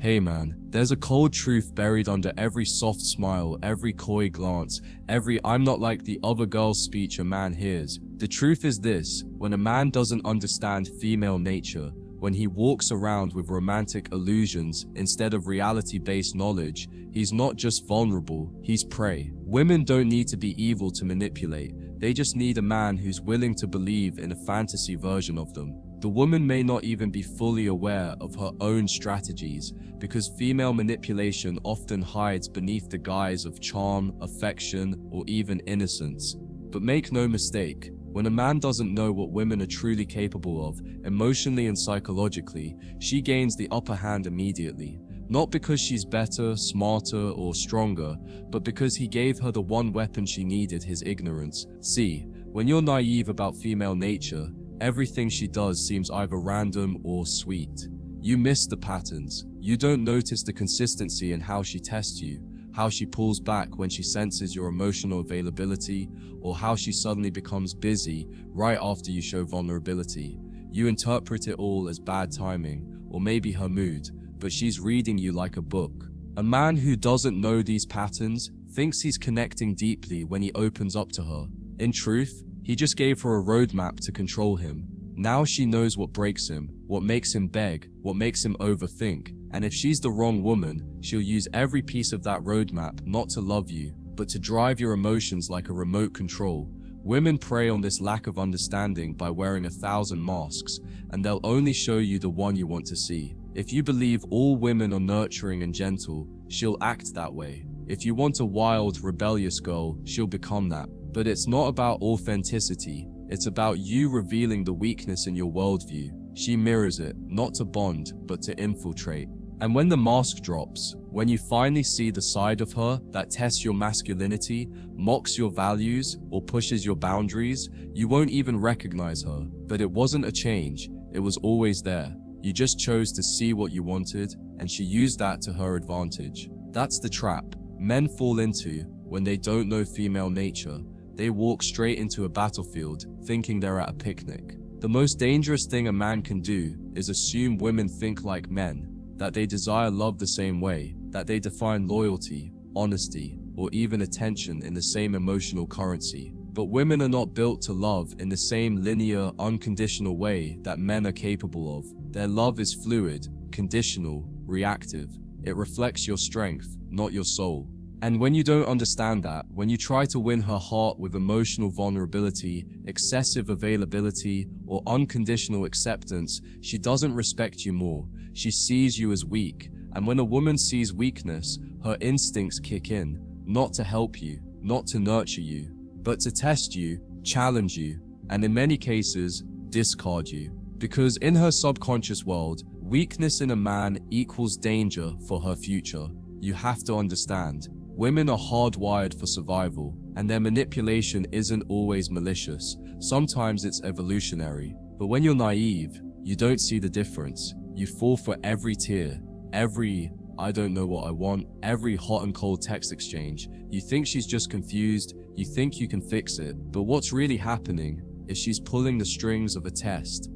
Hey man, there's a cold truth buried under every soft smile, every coy glance, every "I'm not like the other girls" speech a man hears. The truth is this: when a man doesn't understand female nature, when he walks around with romantic illusions instead of reality-based knowledge, he's not just vulnerable, he's prey. Women don't need to be evil to manipulate, they just need a man who's willing to believe in a fantasy version of them. The woman may not even be fully aware of her own strategies, because female manipulation often hides beneath the guise of charm, affection, or even innocence. But make no mistake, when a man doesn't know what women are truly capable of, emotionally and psychologically, she gains the upper hand immediately. Not because she's better, smarter, or stronger, but because he gave her the one weapon she needed: his ignorance. See, when you're naive about female nature, everything she does seems either random or sweet. You miss the patterns. You don't notice the consistency in how she tests you, how she pulls back when she senses your emotional availability, or how she suddenly becomes busy right after you show vulnerability. You interpret it all as bad timing, or maybe her mood, but she's reading you like a book. A man who doesn't know these patterns thinks he's connecting deeply when he opens up to her. In truth, he just gave her a roadmap to control him. Now she knows what breaks him, what makes him beg, what makes him overthink. And if she's the wrong woman, she'll use every piece of that roadmap not to love you, but to drive your emotions like a remote control. Women prey on this lack of understanding by wearing 1,000 masks, and they'll only show you the one you want to see. If you believe all women are nurturing and gentle, she'll act that way. If you want a wild, rebellious girl, she'll become that. But it's not about authenticity, it's about you revealing the weakness in your worldview. She mirrors it, not to bond, but to infiltrate. And when the mask drops, when you finally see the side of her that tests your masculinity, mocks your values, or pushes your boundaries, you won't even recognize her. But it wasn't a change, it was always there. You just chose to see what you wanted, and she used that to her advantage. That's the trap men fall into when they don't know female nature. They walk straight into a battlefield, thinking they're at a picnic. The most dangerous thing a man can do is assume women think like men, that they desire love the same way, that they define loyalty, honesty, or even attention in the same emotional currency. But women are not built to love in the same linear, unconditional way that men are capable of. Their love is fluid, conditional, reactive. It reflects your strength, not your soul. And when you don't understand that, when you try to win her heart with emotional vulnerability, excessive availability, or unconditional acceptance, she doesn't respect you more. She sees you as weak. And when a woman sees weakness, her instincts kick in, not to help you, not to nurture you, but to test you, challenge you, and in many cases, discard you. Because in her subconscious world, weakness in a man equals danger for her future. You have to understand. Women are hardwired for survival, and their manipulation isn't always malicious. Sometimes it's evolutionary. But when you're naive, you don't see the difference. You fall for every tear, every "I don't know what I want," every hot and cold text exchange. You think she's just confused, you think you can fix it. But what's really happening is she's pulling the strings of a test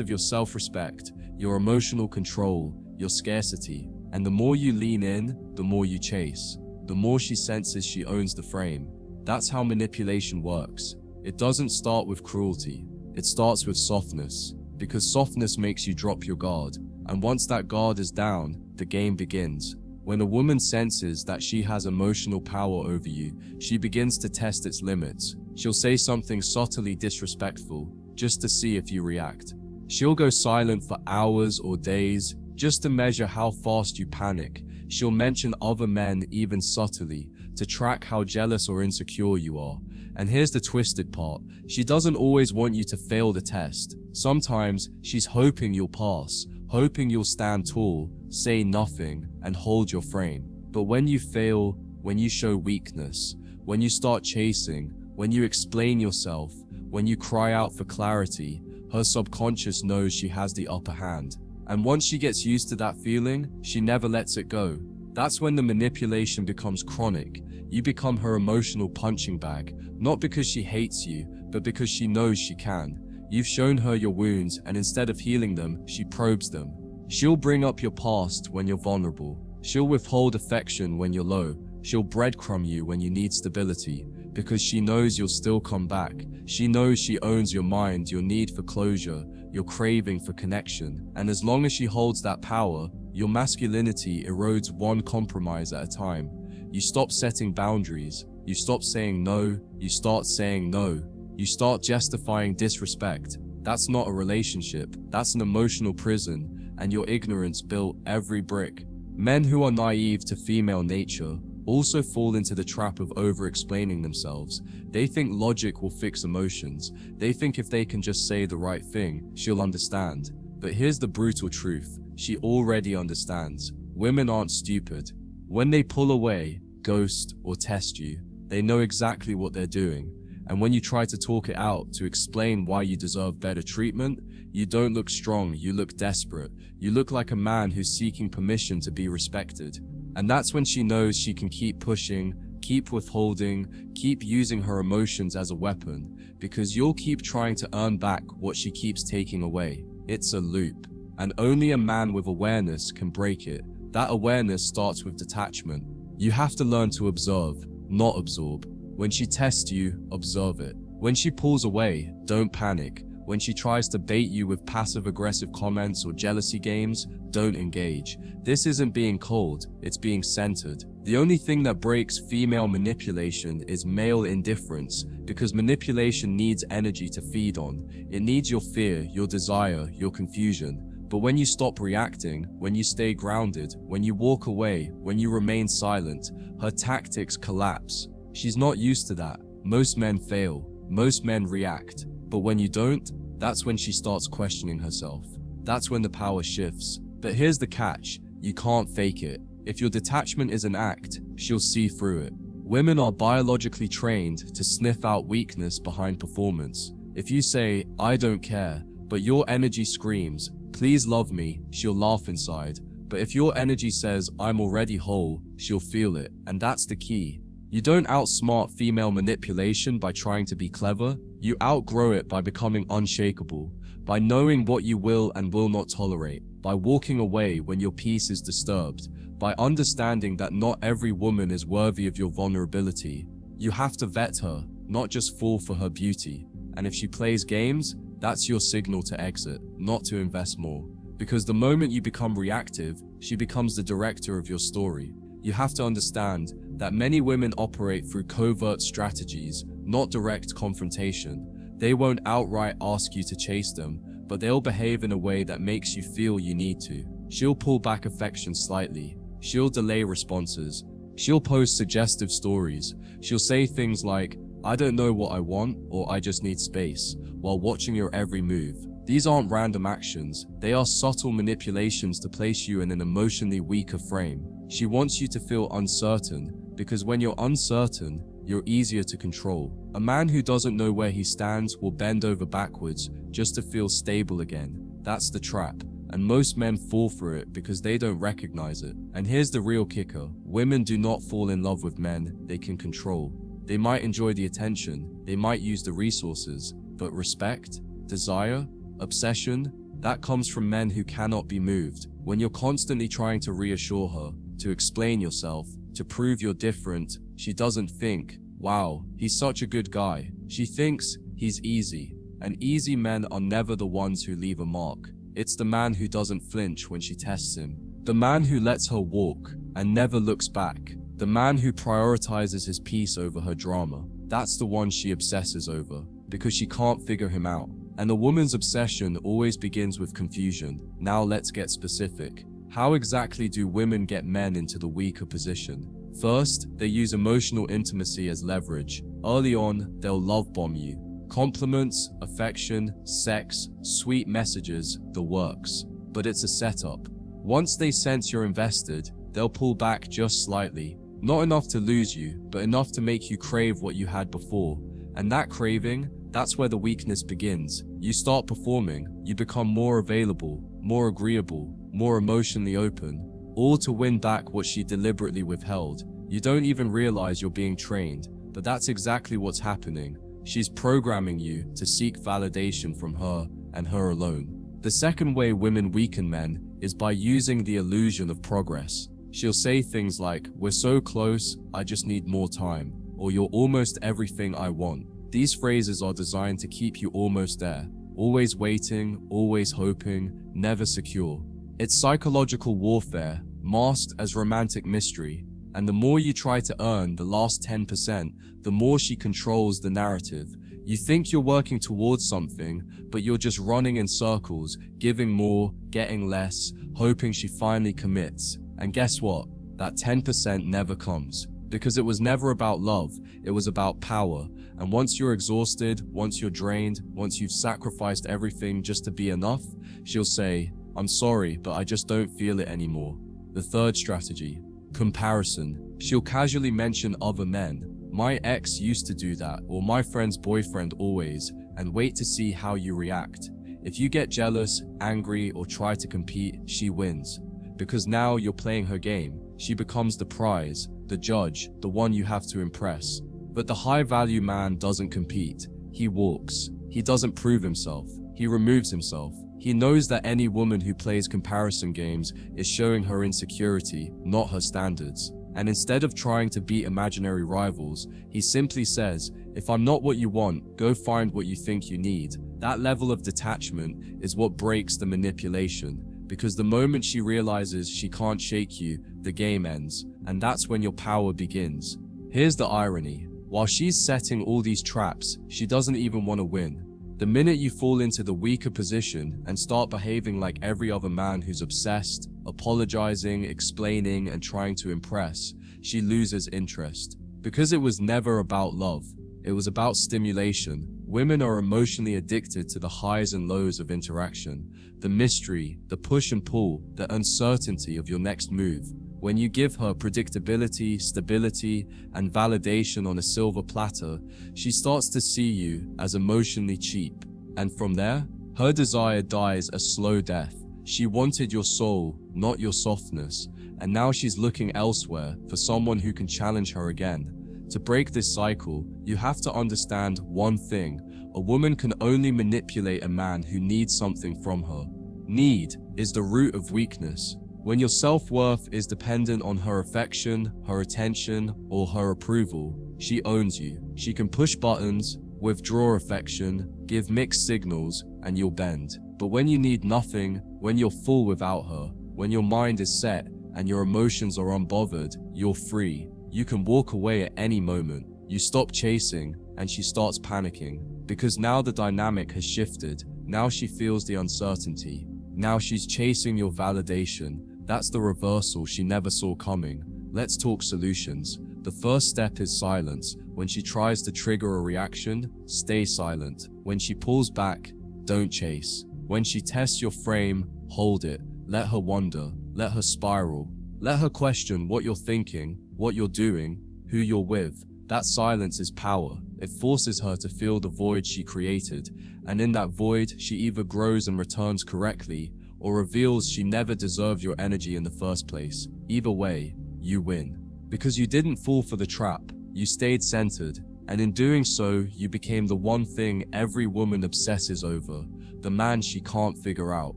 of your self-respect, your emotional control, your scarcity. And the more you lean in, the more you chase. The more she senses she owns the frame. That's how manipulation works. It doesn't start with cruelty. It starts with softness, because softness makes you drop your guard. And once that guard is down, the game begins. When a woman senses that she has emotional power over you, she begins to test its limits. She'll say something subtly disrespectful, just to see if you react. She'll go silent for hours or days, just to measure how fast you panic. She'll mention other men even subtly, to track how jealous or insecure you are. And here's the twisted part. She doesn't always want you to fail the test. Sometimes she's hoping you'll pass, hoping you'll stand tall, say nothing, and hold your frame. But when you fail, when you show weakness, when you start chasing, when you explain yourself, when you cry out for clarity, her subconscious knows she has the upper hand. And once she gets used to that feeling, she never lets it go. That's when the manipulation becomes chronic. You become her emotional punching bag, not because she hates you, but because she knows she can. You've shown her your wounds, and instead of healing them, she probes them. She'll bring up your past when you're vulnerable. She'll withhold affection when you're low. She'll breadcrumb you when you need stability, because she knows you'll still come back. She knows she owns your mind, your need for closure, your craving for connection. And as long as she holds that power, your masculinity erodes one compromise at a time. You stop setting boundaries. You stop saying no. You start saying no. You start justifying disrespect. That's not a relationship. That's an emotional prison, and your ignorance built every brick. Men who are naive to female nature also fall into the trap of over-explaining themselves. They think logic will fix emotions. They think if they can just say the right thing, she'll understand. But here's the brutal truth. She already understands. Women aren't stupid. When they pull away, ghost, or test you, they know exactly what they're doing. And when you try to talk it out, to explain why you deserve better treatment, you don't look strong, you look desperate. You look like a man who's seeking permission to be respected. And that's when she knows she can keep pushing, keep withholding, keep using her emotions as a weapon, because you'll keep trying to earn back what she keeps taking away. It's a loop, and only a man with awareness can break it. That awareness starts with detachment. You have to learn to observe, not absorb. When she tests you, observe it. When she pulls away, don't panic. When she tries to bait you with passive-aggressive comments or jealousy games, don't engage. This isn't being cold, it's being centered. The only thing that breaks female manipulation is male indifference, because manipulation needs energy to feed on. It needs your fear, your desire, your confusion. But when you stop reacting, when you stay grounded, when you walk away, when you remain silent, her tactics collapse. She's not used to that. Most men fail. Most men react. But when you don't, that's when she starts questioning herself. That's when the power shifts. But here's the catch. You can't fake it. If your detachment is an act, she'll see through it. Women are biologically trained to sniff out weakness behind performance. If you say, "I don't care," but your energy screams, "Please love me," she'll laugh inside. But if your energy says, "I'm already whole," she'll feel it. And that's the key. You don't outsmart female manipulation by trying to be clever. You outgrow it by becoming unshakable, by knowing what you will and will not tolerate, by walking away when your peace is disturbed, by understanding that not every woman is worthy of your vulnerability. You have to vet her, not just fall for her beauty. And if she plays games, that's your signal to exit, not to invest more. Because the moment you become reactive, she becomes the director of your story. You have to understand that many women operate through covert strategies, not direct confrontation. They won't outright ask you to chase them, but they'll behave in a way that makes you feel you need to. She'll pull back affection slightly. She'll delay responses. She'll post suggestive stories. She'll say things like, "I don't know what I want," or "I just need space," while watching your every move. These aren't random actions. They are subtle manipulations to place you in an emotionally weaker frame. She wants you to feel uncertain, because when you're uncertain, you're easier to control. A man who doesn't know where he stands will bend over backwards just to feel stable again. That's the trap. And most men fall for it because they don't recognize it. And here's the real kicker. Women do not fall in love with men they can control. They might enjoy the attention, they might use the resources, but respect, desire, obsession, that comes from men who cannot be moved. When you're constantly trying to reassure her, to explain yourself, to prove you're different, she doesn't think, "Wow, he's such a good guy." She thinks, "He's easy." And easy men are never the ones who leave a mark. It's the man who doesn't flinch when she tests him. The man who lets her walk and never looks back. The man who prioritizes his peace over her drama. That's the one she obsesses over, because she can't figure him out. And the woman's obsession always begins with confusion. Now let's get specific. How exactly do women get men into the weaker position? First, they use emotional intimacy as leverage. Early on, they'll love bomb you. Compliments, affection, sex, sweet messages, the works. But it's a setup. Once they sense you're invested, they'll pull back just slightly. Not enough to lose you, but enough to make you crave what you had before. And that craving, that's where the weakness begins. You start performing, you become more available, more agreeable, more emotionally open, all to win back what she deliberately withheld. You don't even realize you're being trained, but that's exactly what's happening. She's programming you to seek validation from her and her alone. The second way women weaken men is by using the illusion of progress. She'll say things like, "We're so close, I just need more time," or "You're almost everything I want." These phrases are designed to keep you almost there, always waiting, always hoping, never secure. It's psychological warfare, masked as romantic mystery, and the more you try to earn the last 10%, the more she controls the narrative. You think you're working towards something, but you're just running in circles, giving more, getting less, hoping she finally commits. And guess what? That 10% never comes. Because it was never about love, it was about power. And once you're exhausted, once you're drained, once you've sacrificed everything just to be enough, she'll say, "I'm sorry, but I just don't feel it anymore." The third strategy, comparison. She'll casually mention other men. "My ex used to do that," or "my friend's boyfriend always," and wait to see how you react. If you get jealous, angry, or try to compete, she wins. Because now you're playing her game. She becomes the prize, the judge, the one you have to impress. But the high-value man doesn't compete. He walks. He doesn't prove himself. He removes himself. He knows that any woman who plays comparison games is showing her insecurity, not her standards. And instead of trying to beat imaginary rivals, he simply says, "If I'm not what you want, go find what you think you need." That level of detachment is what breaks the manipulation. Because the moment she realizes she can't shake you, the game ends, and that's when your power begins. Here's the irony. While she's setting all these traps, she doesn't even want to win. The minute you fall into the weaker position and start behaving like every other man who's obsessed, apologizing, explaining, and trying to impress, she loses interest. Because it was never about love. It was about stimulation. Women are emotionally addicted to the highs and lows of interaction, the mystery, the push and pull, the uncertainty of your next move. When you give her predictability, stability, and validation on a silver platter, she starts to see you as emotionally cheap. And from there, her desire dies a slow death. She wanted your soul, not your softness, and now she's looking elsewhere for someone who can challenge her again. To break this cycle, you have to understand one thing. A woman can only manipulate a man who needs something from her. Need is the root of weakness. When your self-worth is dependent on her affection, her attention, or her approval, she owns you. She can push buttons, withdraw affection, give mixed signals, and you'll bend. But when you need nothing, when you're full without her, when your mind is set and your emotions are unbothered, you're free. You can walk away at any moment. You stop chasing, and she starts panicking. Because now the dynamic has shifted. Now she feels the uncertainty. Now she's chasing your validation. That's the reversal she never saw coming. Let's talk solutions. The first step is silence. When she tries to trigger a reaction, stay silent. When she pulls back, don't chase. When she tests your frame, hold it. Let her wonder. Let her spiral. Let her question what you're thinking, what you're doing, who you're with. That silence is power. It forces her to feel the void she created, and in that void, she either grows and returns correctly, or reveals she never deserved your energy in the first place. Either way, you win. Because you didn't fall for the trap, you stayed centered, and in doing so, you became the one thing every woman obsesses over, the man she can't figure out.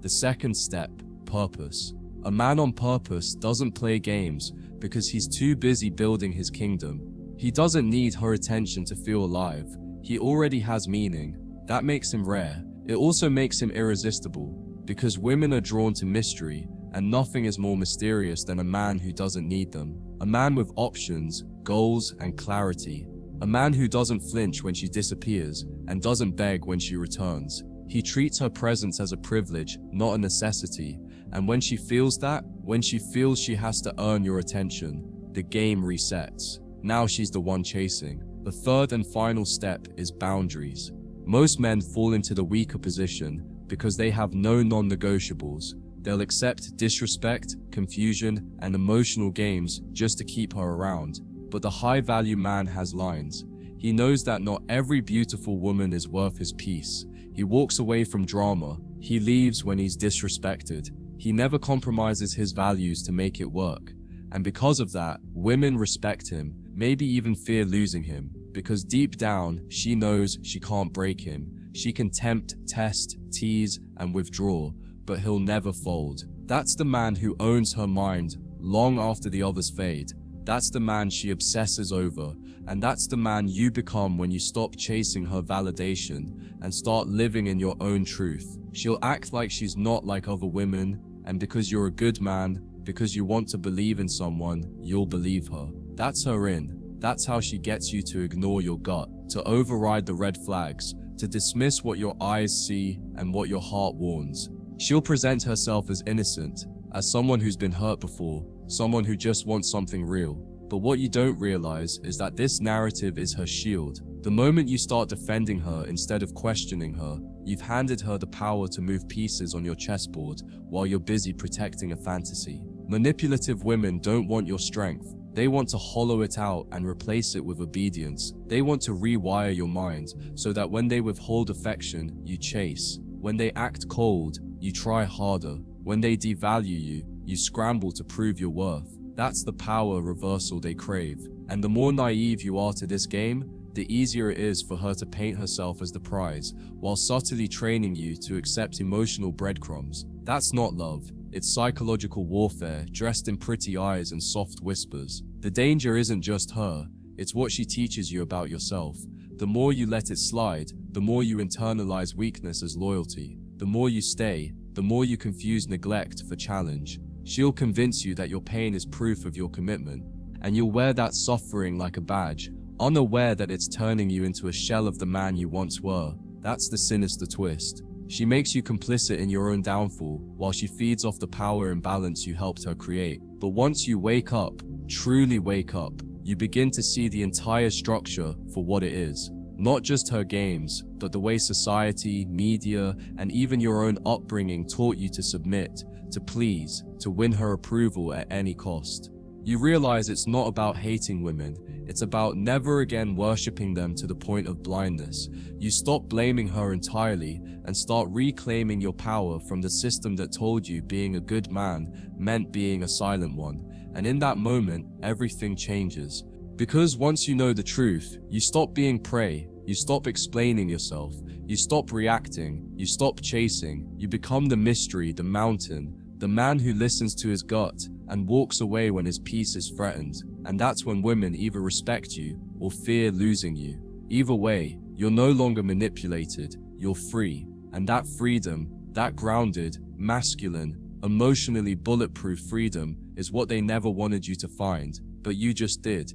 The second step, purpose. A man on purpose doesn't play games because he's too busy building his kingdom. He doesn't need her attention to feel alive. He already has meaning. That makes him rare. It also makes him irresistible, because women are drawn to mystery, and nothing is more mysterious than a man who doesn't need them. A man with options, goals, and clarity. A man who doesn't flinch when she disappears, and doesn't beg when she returns. He treats her presence as a privilege, not a necessity. And when she feels that, when she feels she has to earn your attention, the game resets. Now she's the one chasing. The third and final step is boundaries. Most men fall into the weaker position because they have no non-negotiables. They'll accept disrespect, confusion, and emotional games just to keep her around. But the high-value man has lines. He knows that not every beautiful woman is worth his peace. He walks away from drama. He leaves when he's disrespected. He never compromises his values to make it work. And because of that, women respect him, maybe even fear losing him, because deep down, she knows she can't break him. She can tempt, test, tease, and withdraw, but he'll never fold. That's the man who owns her mind long after the others fade. That's the man she obsesses over, and that's the man you become when you stop chasing her validation and start living in your own truth. She'll act like she's not like other women, and because you're a good man, because you want to believe in someone, you'll believe her. That's her in. That's how she gets you to ignore your gut, to override the red flags, to dismiss what your eyes see and what your heart warns. She'll present herself as innocent, as someone who's been hurt before, someone who just wants something real. But what you don't realize is that this narrative is her shield. The moment you start defending her instead of questioning her, you've handed her the power to move pieces on your chessboard while you're busy protecting a fantasy. Manipulative women don't want your strength. They want to hollow it out and replace it with obedience. They want to rewire your mind so that when they withhold affection, you chase. When they act cold, you try harder. When they devalue you, you scramble to prove your worth. That's the power reversal they crave. And the more naive you are to this game, the easier it is for her to paint herself as the prize, while subtly training you to accept emotional breadcrumbs. That's not love. It's psychological warfare dressed in pretty eyes and soft whispers. The danger isn't just her, it's what she teaches you about yourself. The more you let it slide, the more you internalize weakness as loyalty. The more you stay, the more you confuse neglect for challenge. She'll convince you that your pain is proof of your commitment, and you'll wear that suffering like a badge, unaware that it's turning you into a shell of the man you once were. That's the sinister twist. She makes you complicit in your own downfall, while she feeds off the power imbalance you helped her create. But once you wake up, truly wake up, you begin to see the entire structure for what it is. Not just her games, but the way society, media, and even your own upbringing taught you to submit, to please, to win her approval at any cost. You realize it's not about hating women, it's about never again worshipping them to the point of blindness. You stop blaming her entirely and start reclaiming your power from the system that told you being a good man meant being a silent one. And in that moment, everything changes. Because once you know the truth, you stop being prey, you stop explaining yourself, you stop reacting, you stop chasing, you become the mystery, the mountain, the man who listens to his gut and walks away when his peace is threatened. And that's when women either respect you or fear losing you. Either way, you're no longer manipulated, you're free. And that freedom, that grounded, masculine, emotionally bulletproof freedom is what they never wanted you to find, but you just did.